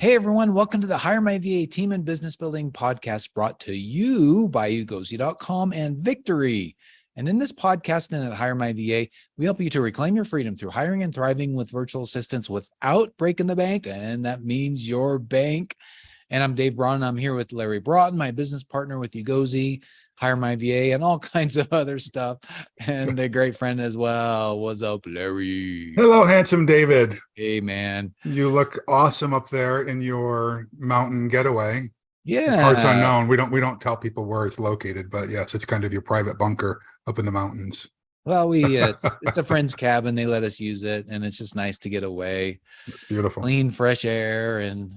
Hey everyone, welcome to the HireMyVA Team and Business Building Podcast, brought to you by ugozi.com and Victory. And in this podcast and at HireMyVA, we help you to reclaim your freedom through hiring and thriving with virtual assistants without breaking the bank, and that means your bank. And I'm Dave Braun. I'm here with Larry Broughton, my business partner with Ugozi, HireMyVA, and all kinds of other stuff, and a great friend as well. What's up, Larry? Hello, handsome David. Hey, man. You look awesome up there in your mountain getaway. Yeah. Parts unknown. We don't tell people where it's located, but yes, it's kind of your private bunker up in the mountains. Well, it's a friend's cabin. They let us use it, and it's just nice to get away. Beautiful, clean, fresh air, and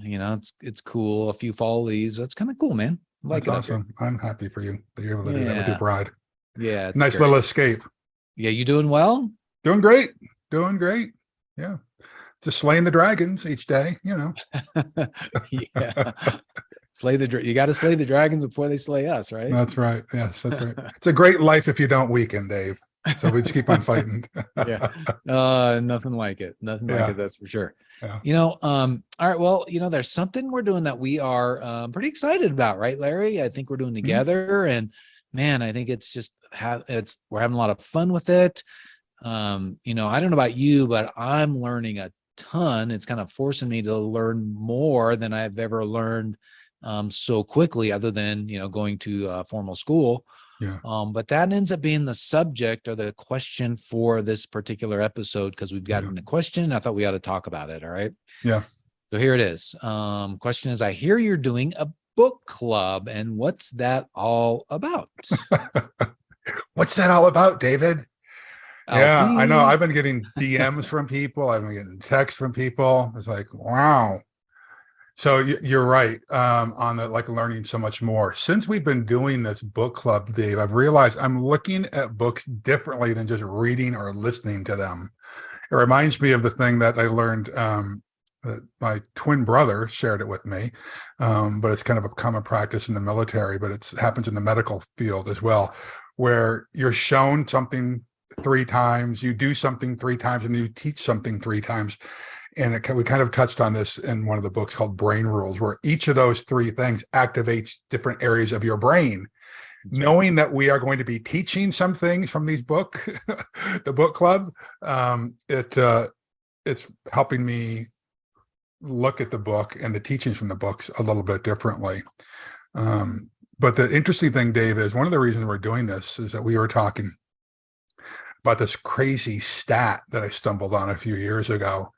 it's cool. A few fall leaves. That's kind of cool, man. That's awesome. I'm happy for you that you're able to do that with your bride. Yeah, it's nice little escape. Yeah, you doing well? Doing great. Yeah, just slaying the dragons each day. Yeah. You got to slay the dragons before they slay us, right? That's right. Yes, that's right. It's a great life if you don't weaken, Dave. So we just keep on fighting. Yeah. Nothing like it. Nothing like it. That's for sure. Yeah. All right. Well, there's something we're doing that we are pretty excited about, right, Larry? I think we're doing together, and man, I think it's just we're having a lot of fun with it. I don't know about you, but I'm learning a ton. It's kind of forcing me to learn more than I've ever learned so quickly, other than going to formal school. Yeah. But that ends up being the subject or the question for this particular episode, because we've gotten a question. I thought we ought to talk about it. All right. Yeah. So here it is. Question is, I hear you're doing a book club, and what's that all about? What's that all about, David? Yeah, Alfie? I know. I've been getting DMs from people. I've been getting texts from people. It's like, wow. So you're right on the learning so much more. Since we've been doing this book club, Dave, I've realized I'm looking at books differently than just reading or listening to them. It reminds me of the thing that I learned that my twin brother shared it with me, but it's kind of a common practice in the military, but it happens in the medical field as well, where you're shown something 3 times, you do something 3 times, and you teach something 3 times. And we kind of touched on this in one of the books called Brain Rules, where each of those 3 things activates different areas of your brain. Knowing that we are going to be teaching some things from these the book club, it's helping me look at the book and the teachings from the books a little bit differently. But the interesting thing, Dave, is one of the reasons we're doing this is that we were talking about this crazy stat that I stumbled on a few years ago.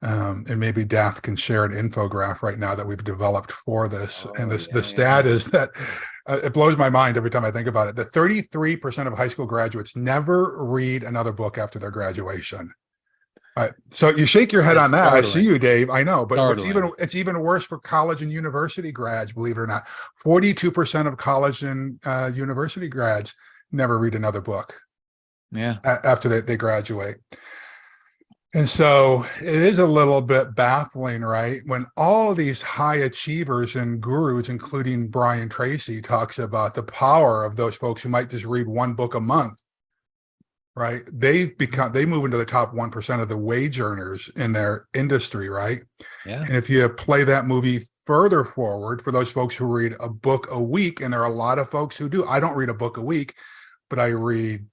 And maybe Dath can share an infographic right now that we've developed for this. The stat is that it blows my mind every time I think about it. That 33% of high school graduates never read another book after their graduation. So you shake your head on that. Startling. I see you, Dave. I know, but it's even worse for college and university grads. Believe it or not, 42% of college and university grads never read another book. Yeah, after they graduate. And so it is a little bit baffling, right? When all these high achievers and gurus, including Brian Tracy, talks about the power of those folks who might just read 1 book a month, right? They move into the top 1% of the wage earners in their industry, right? Yeah. And if you play that movie further forward for those folks who read a book a week, and there are a lot of folks who do. I don't read a book a week, but I read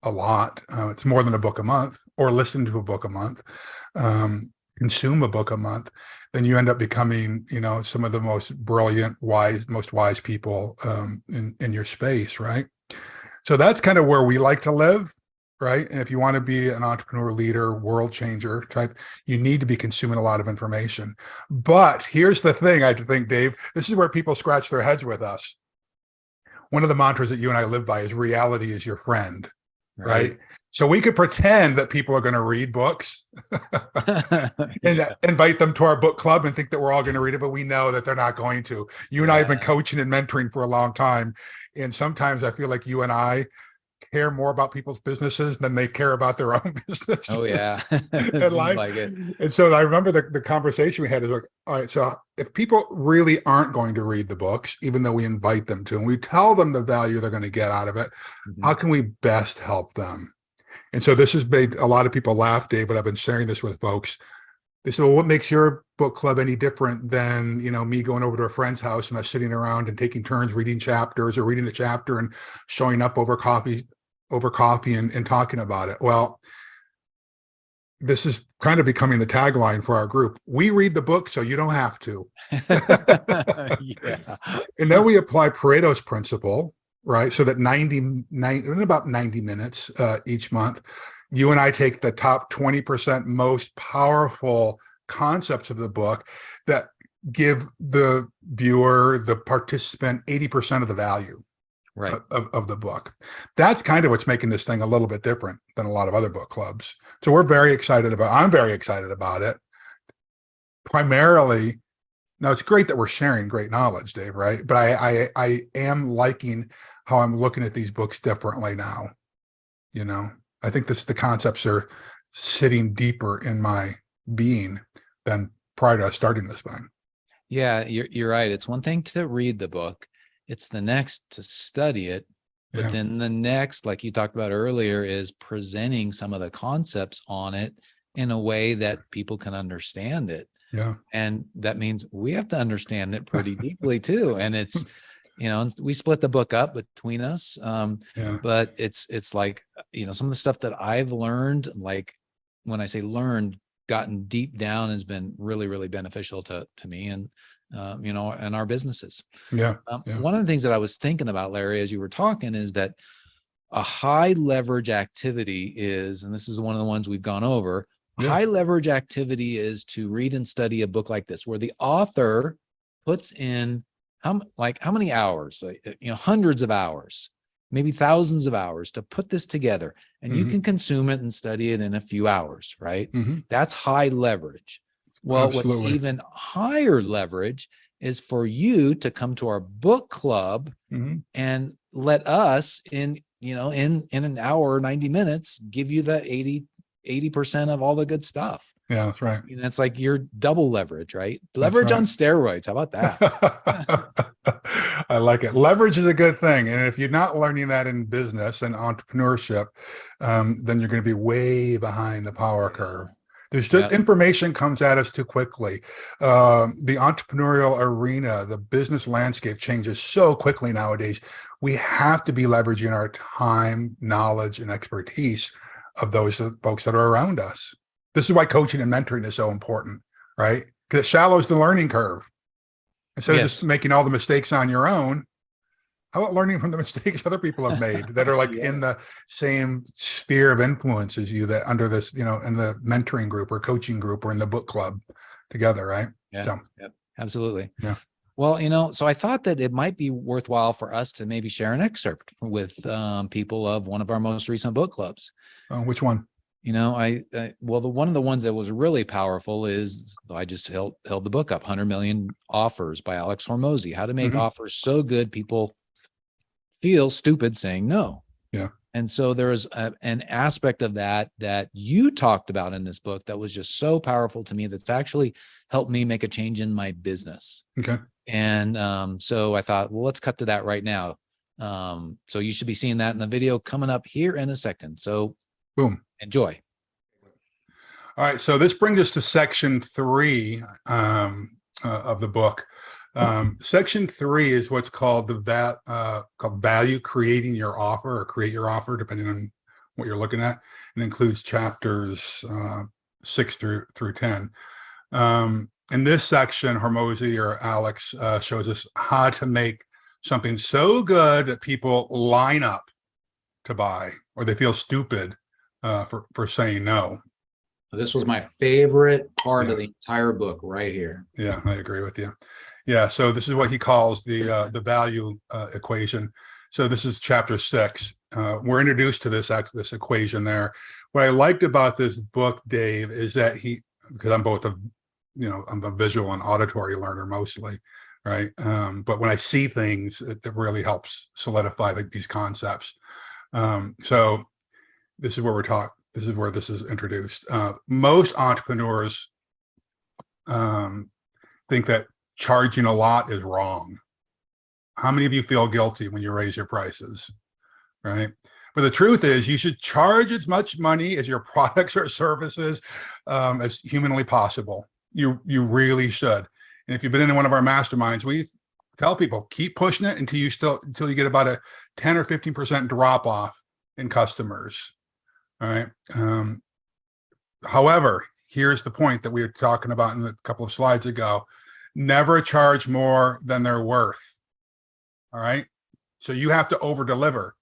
a lot. It's more than a book a month, or listen to a book a month, consume a book a month. Then you end up becoming, some of the most brilliant, most wise people in your space, right? So that's kind of where we like to live, right? And if you want to be an entrepreneur, leader, world changer type, you need to be consuming a lot of information. But here's the thing, I think, Dave, this is where people scratch their heads with us. One of the mantras that you and I live by is reality is your friend. Right. So we could pretend that people are going to read books and invite them to our book club and think that we're all going to read it, but we know that they're not going to. You and I have been coaching and mentoring for a long time. And sometimes I feel like you and I care more about people's businesses than they care about their own business. Oh, yeah. And like it. And so I remember the conversation we had is like, all right, so if people really aren't going to read the books, even though we invite them to, and we tell them the value they're going to get out of it, how can we best help them? And so this has made a lot of people laugh, Dave, but I've been sharing this with folks. They said, well, what makes your book club any different than, me going over to a friend's house and us sitting around and taking turns reading chapters or reading the chapter and showing up over coffee and talking about it? Well, this is kind of becoming the tagline for our group. We read the book so you don't have to. Yeah. And then we apply Pareto's principle, right? So that in about 90 minutes each month, you and I take the top 20% most powerful concepts of the book that give the viewer, the participant, 80% of the value Right. of the book. That's kind of what's making this thing a little bit different than a lot of other book clubs. So I'm very excited about it. Primarily, now it's great that we're sharing great knowledge, Dave, right? But I am liking how I'm looking at these books differently now. I think the concepts are sitting deeper in my being than prior to us starting this thing. Yeah, you're right. It's one thing to read the book. It's the next to study it. But then the next, like you talked about earlier, is presenting some of the concepts on it in a way that people can understand it. Yeah. And that means we have to understand it pretty deeply too. And it's, we split the book up between us. But it's like, some of the stuff that I've learned, like when I say learned, gotten deep down, has been really, really beneficial to me and, and our businesses. One of the things that I was thinking about, Larry, as you were talking, is that a high leverage activity is, and this is one of the ones we've gone over, high leverage activity is to read and study a book like this, where the author puts in how many hours, hundreds of hours, maybe thousands of hours to put this together, and you can consume it and study it in a few hours, right? That's high leverage. Well, Absolutely. What's even higher leverage is for you to come to our book club and let us in an hour, 90 minutes, give you the 80% of all the good stuff. Yeah, that's right. It's like you're double leverage, right? Leverage on steroids. How about that? I like it. Leverage is a good thing. And if you're not learning that in business and entrepreneurship, then you're going to be way behind the power curve. There's just information comes at us too quickly. The entrepreneurial arena, the business landscape changes so quickly nowadays. We have to be leveraging our time, knowledge, and expertise of those folks that are around us. This is why coaching and mentoring is so important, right? Because it shallows the learning curve. Instead of just making all the mistakes on your own, how about learning from the mistakes other people have made that are like in the same sphere of influence as you, that under this, in the mentoring group or coaching group or in the book club together, right? Absolutely. Yeah. Well, so I thought that it might be worthwhile for us to maybe share an excerpt with people of one of our most recent book clubs. Which one? One of the ones that was really powerful is, I just held the book up, 100 Million Offers by Alex Hormozy. How to make offers so good people feel stupid saying no. Yeah. And so there was an aspect of that you talked about in this book that was just so powerful to me, that's actually helped me make a change in my business. Okay. And so I thought, well, let's cut to that right now. So you should be seeing that in the video coming up here in a second. So boom. Enjoy. All right. So this brings us to section 3 of the book. Section 3 is what's called called value creating your offer, or create your offer, depending on what you're looking at. It includes chapters 6 through 10. In this section, Hormozy, or Alex, shows us how to make something so good that people line up to buy, or they feel stupid for saying no. This was my favorite part of the entire book right here. Yeah, I agree with you. Yeah, so this is what he calls the value equation. So this is chapter 6. We're introduced to this equation there. What I liked about this book, Dave, is that because I'm both I'm a visual and auditory learner mostly, right? But when I see things, it really helps solidify these concepts. So this is where we're taught. This is where this is introduced. Most entrepreneurs think that charging a lot is wrong. How many of you feel guilty when you raise your prices, right? But the truth is, you should charge as much money as your products or services as humanly possible. You really should. And if you've been in one of our masterminds, we tell people keep pushing it until you get about a 10 or 15% drop off in customers. All right. However, here's the point that we were talking about in a couple of slides ago. Never charge more than they're worth. All right. So you have to over deliver.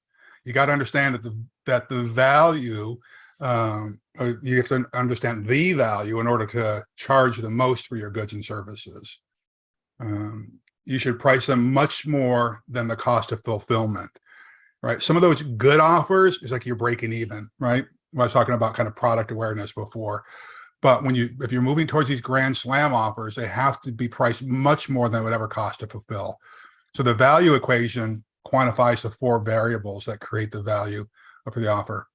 You got to understand that the value, you have to understand the value in order to charge the most for your goods and services. You should price them much more than the cost of fulfillment, right? Some of those good offers is like you're breaking even, right? I was talking about kind of product awareness before, but if you're moving towards these grand slam offers, they have to be priced much more than it would ever cost to fulfill. So the value equation quantifies the 4 variables that create the value for the offer.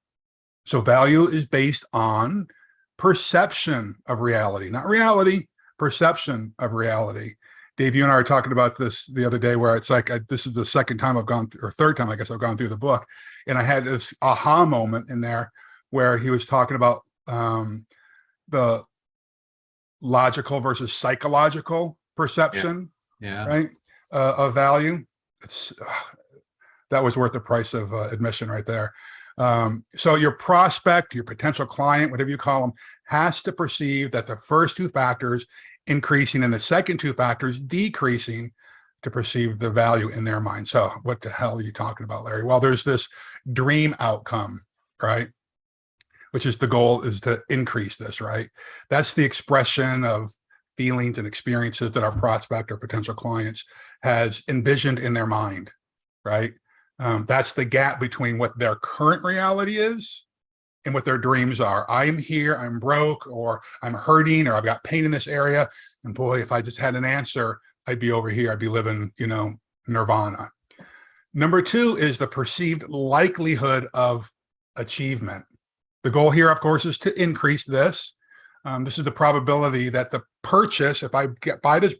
So value is based on perception of reality, not reality, perception of reality. Dave, you and I were talking about this the other day, where it's like, this is the second time I've gone, or third time, I guess, I've gone through the book. And I had this aha moment in there where he was talking about the logical versus psychological perception, right, of value. That was worth the price of admission right there. So your prospect, your potential client, whatever you call them, has to perceive that the first 2 factors increasing and the second 2 factors decreasing to perceive the value in their mind. So what the hell are you talking about, Larry? Well, there's this dream outcome, right? Which is the goal, is to increase this, right? That's the expression of feelings and experiences that our prospect or potential clients has envisioned in their mind, right? That's the gap between what their current reality is and what their dreams are. I'm here, I'm broke, or I'm hurting, or I've got pain in this area. And boy, if I just had an answer, I'd be over here. I'd be living, nirvana. Number 2 is the perceived likelihood of achievement. The goal here, of course, is to increase this. This is the probability that the purchase, if I buy this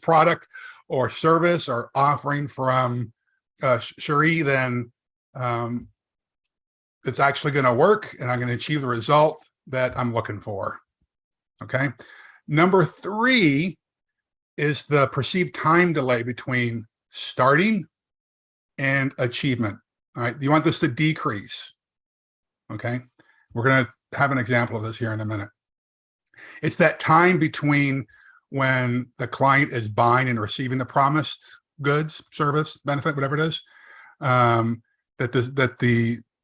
product or service or offering from Cherie, then it's actually going to work and I'm going to achieve the result that I'm looking for. Okay. Number 3 is the perceived time delay between starting and achievement. All right. You want this to decrease. Okay. We're going to have an example of this here in a minute. It's that time between when the client is buying and receiving the promised goods, service, benefit, whatever it is, that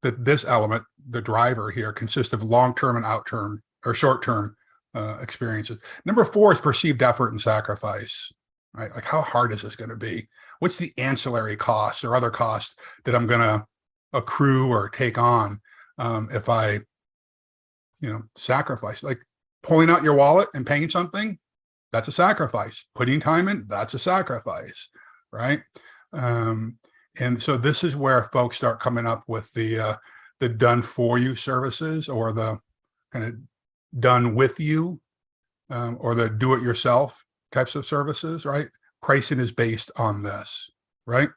this element, the driver here, consists of long-term and out-term or short-term experiences. Number 4 is perceived effort and sacrifice, right? Like, how hard is this going to be? What's the ancillary costs or other costs that I'm going to accrue or take on if I, sacrifice? Like pulling out your wallet and paying something, that's a sacrifice. Putting time in, that's a sacrifice, right? And so this is where folks start coming up with the done for you services, or the kind of done with you, or the do it yourself types of services, right? Pricing is based on this, right?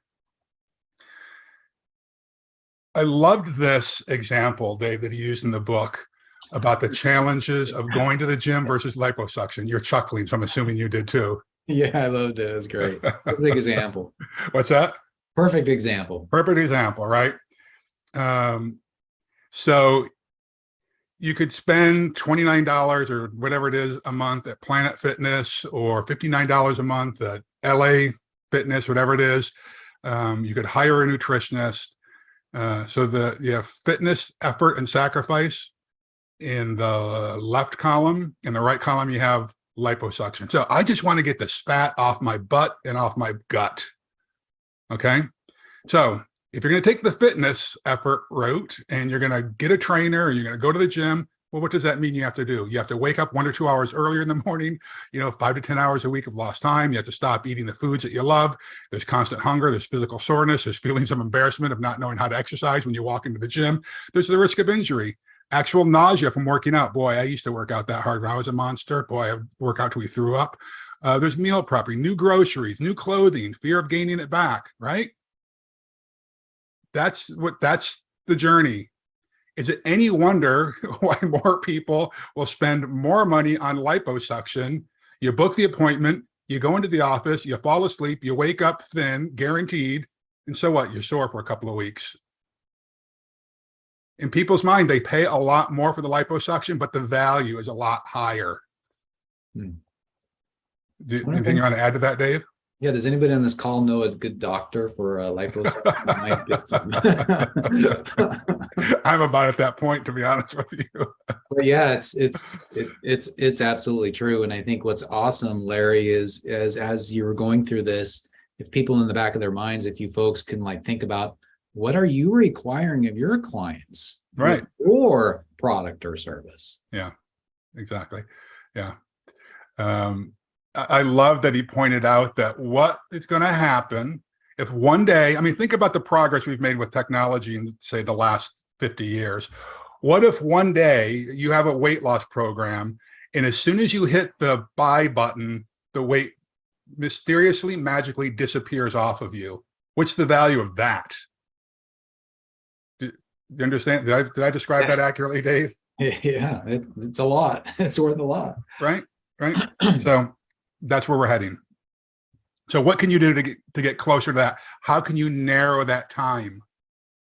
I loved this example, Dave, that he used in the book about the challenges of going to the gym versus liposuction. You're chuckling, so I'm assuming you did too. Yeah, I loved it. It was great. Perfect example. What's that? Perfect example. Perfect example, right? So you could spend $29 or whatever it is a month at Planet Fitness, or $59 a month at LA Fitness, whatever it is. You could hire a nutritionist. So you have fitness, effort, and sacrifice in the left column. In the right column, you have liposuction. So I just want to get this fat off my butt and off my gut. Okay. So if you're going to take the fitness effort route and you're going to get a trainer, or you're going to go to the gym, well, what does that mean you have to do? You have to wake up 1 or 2 hours earlier in the morning, 5 to 10 hours a week of lost time. You have to stop eating the foods that you love. There's constant hunger. There's physical soreness. There's feelings of embarrassment of not knowing how to exercise when you walk into the gym. There's the risk of injury, actual nausea from working out. Boy, I used to work out that hard when I was a monster. Boy, I work out till we threw up. There's meal prepping, new groceries, new clothing, fear of gaining it back, right? that's the journey. Is it any wonder why more people will spend more money on liposuction? You book the appointment, you go into the office, you fall asleep, you wake up thin, guaranteed. And so what? You're sore for a couple of weeks. In people's mind, they pay a lot more for the liposuction, but the value is a lot higher. Anything you want to add to that, Dave? Yeah. Does anybody on this call know a good doctor for liposuction? Might get some. I'm about at that point, to be honest with you. But yeah, it's absolutely true. And I think what's awesome, Larry, is as you were going through this, if people in the back of their minds, if you folks can like think about what are you requiring of your clients, right, or product or service. Yeah, exactly. Yeah. I love that he pointed out that what is going to happen if one day, I mean, think about the progress we've made with technology in, say, the last 50 years. What if one day you have a weight loss program, and as soon as you hit the buy button, the weight mysteriously, magically disappears off of you? What's the value of that? Do you understand? Did I describe that accurately, Dave? Yeah, it's a lot. It's worth a lot. Right. So that's where we're heading. So what can you do to get closer to that? How can you narrow that time?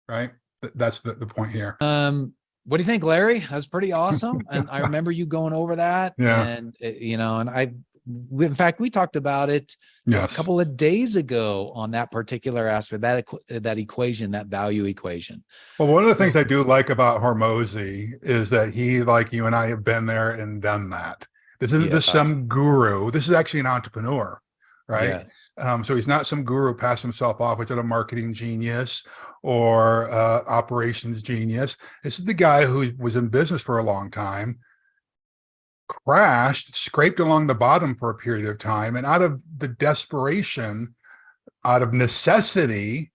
Right. That's the point here. What do you think, Larry? That's pretty awesome. And I remember you going over that. Yeah. And in fact, we talked about it a couple of days ago on that particular aspect, that equation, that value equation. Well, one of the things I do like about Hormozi is that he, like you and I, have been there and done that. This isn't just some guru. This is actually an entrepreneur, right? Yes. So he's not some guru who passed himself off as a marketing genius or operations genius. This is the guy who was in business for a long time, crashed, scraped along the bottom for a period of time, and out of the desperation, out of necessity,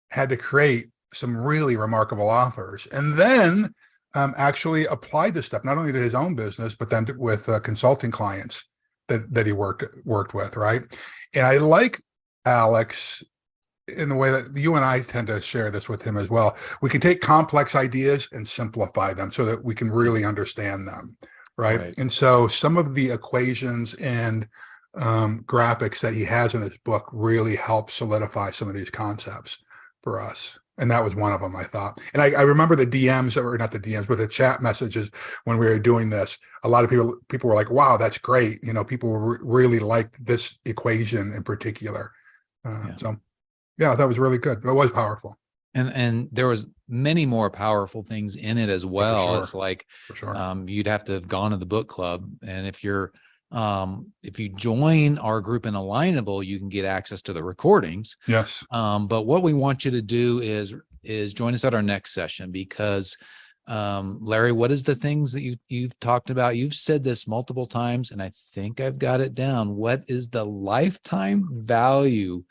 had to create some really remarkable offers. And then actually applied this stuff not only to his own business, but then with consulting clients that he worked with, right? And I like Alex in the way that you and I tend to share this with him as well. We can take complex ideas and simplify them so that we can really understand them, right? And so some of the equations and graphics that he has in his book really help solidify some of these concepts for us. And that was one of them, I thought. And I remember the DMs, or not the DMs, but the chat messages when we were doing this. A lot of people were like, wow, that's great. You know, people really liked this equation in particular. So yeah, that was really good. It was powerful. And there was many more powerful things in it as well. Sure. It's like, for sure. You'd have to have gone to the book club. And if you join our group in Alignable, you can get access to the recordings. Yes. But what we want you to do is join us at our next session, because Larry, what is the things that you've talked about? You've said this multiple times, and I think I've got it down. What is the lifetime value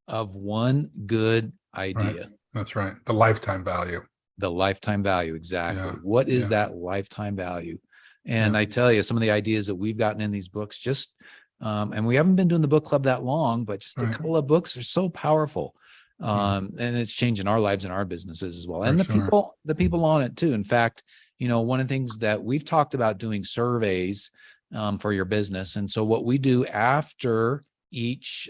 of one good idea? Right. That's right. The lifetime value. The lifetime value. Exactly. Yeah. What is that lifetime value? And I tell you, some of the ideas that we've gotten in these books, just, and we haven't been doing the book club that long, but just a couple of books are so powerful. And it's changing our lives and our businesses as well. And the people on it too. In fact, one of the things that we've talked about doing surveys for your business. And so what we do after each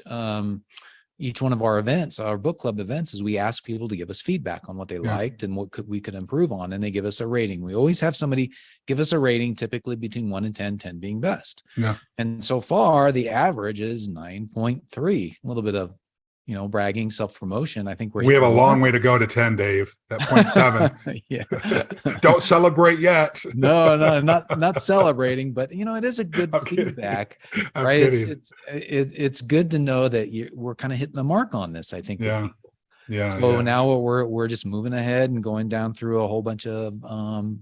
one of our events, our book club events, is we ask people to give us feedback on what they liked and what we could improve on. And they give us a rating. We always have somebody give us a rating, typically between 1 and 10, 10 being best. Yeah. And so far the average is 9.3, a little bit of, bragging, self-promotion. I think we have a long way to go to 10, Dave. That 0.7. Yeah. Don't celebrate yet. No, not celebrating, but it is a good feedback, right? It's good to know that we're kind of hitting the mark on this, I think. Yeah. Yeah. So now we're just moving ahead and going down through a whole bunch of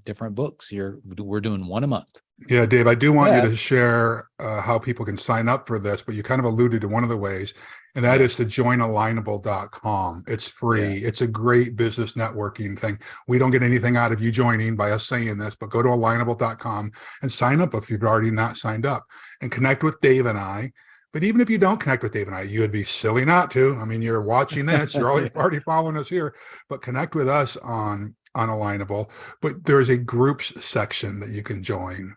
different books here. We're doing one a month. Yeah, Dave, I do want you to share how people can sign up for this, but you kind of alluded to one of the ways, and that is to join alignable.com. It's free. It's a great business networking thing. We don't get anything out of you joining by us saying this, but go to alignable.com and sign up if you've already not signed up, and connect with Dave and I. But even if you don't connect with Dave and I, you would be silly not to. I mean, you're watching this, you're already following us here, but connect with us on Alignable. But there's a groups section that you can join.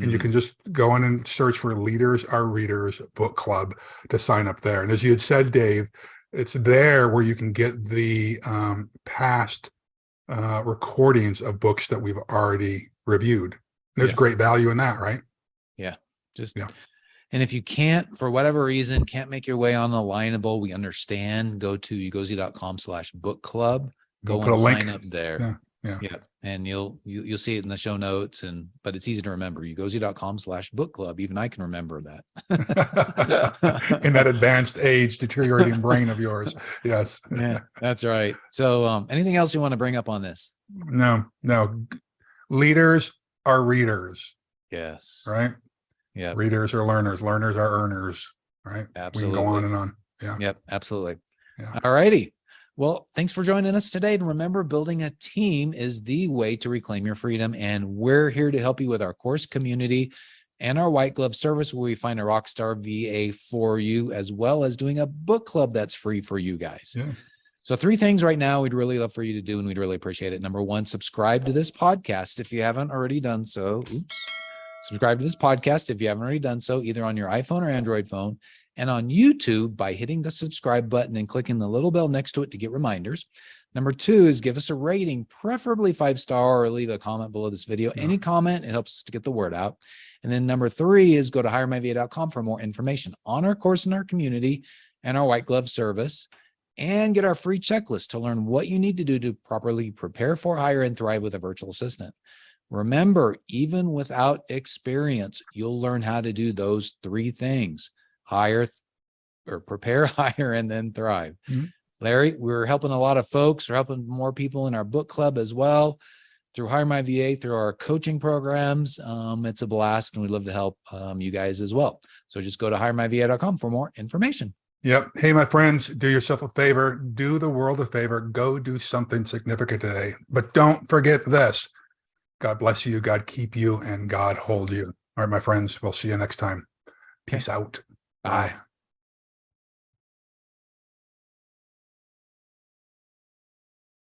And you can just go in and search for Leaders Are Readers Book Club to sign up there. And as you had said, Dave, it's there where you can get the past recordings of books that we've already reviewed. There's great value in that, right? Yeah. And if you can't, for whatever reason, can't make your way on Alignable, we understand. Go to ugozi.com/book club. Go and sign up there. Yeah. And you'll see it in the show notes, but it's easy to remember. ugozi.com/book club. Even I can remember that. In that advanced age, deteriorating brain of yours. Yes. Yeah, that's right. So anything else you want to bring up on this? No. Leaders are readers. Yes. Right? Yeah. Readers are learners. Learners are earners. Right? Absolutely. We can go on and on. Yeah. Yep. Absolutely. Yeah. All righty. Well, thanks for joining us today. And remember, building a team is the way to reclaim your freedom. And we're here to help you with our course community and our white glove service, where we find a rockstar VA for you, as well as doing a book club that's free for you guys. Yeah. So 3 things right now we'd really love for you to do, and we'd really appreciate it. Number 1, subscribe to this podcast if you haven't already done so. Subscribe to this podcast if you haven't already done so, either on your iPhone or Android phone, and on YouTube by hitting the subscribe button and clicking the little bell next to it to get reminders. Number 2 is give us a rating, preferably 5-star, or leave a comment below this video. Any comment, it helps us to get the word out. And then number 3 is go to HireMyVA.com for more information on our course and our community and our white glove service, and get our free checklist to learn what you need to do to properly prepare for, hire, and thrive with a virtual assistant. Remember, even without experience, you'll learn how to do those 3 things: hire, or prepare, hire, and then thrive. Larry, we're helping a lot of folks. We're helping more people in our book club as well through HireMyVA, through our coaching programs. It's a blast, and we'd love to help you guys as well. So just go to HireMyVA.com for more information. Yep. Hey, my friends, do yourself a favor. Do the world a favor. Go do something significant today. But don't forget this. God bless you, God keep you, and God hold you. All right, my friends, we'll see you next time. Peace out. Bye.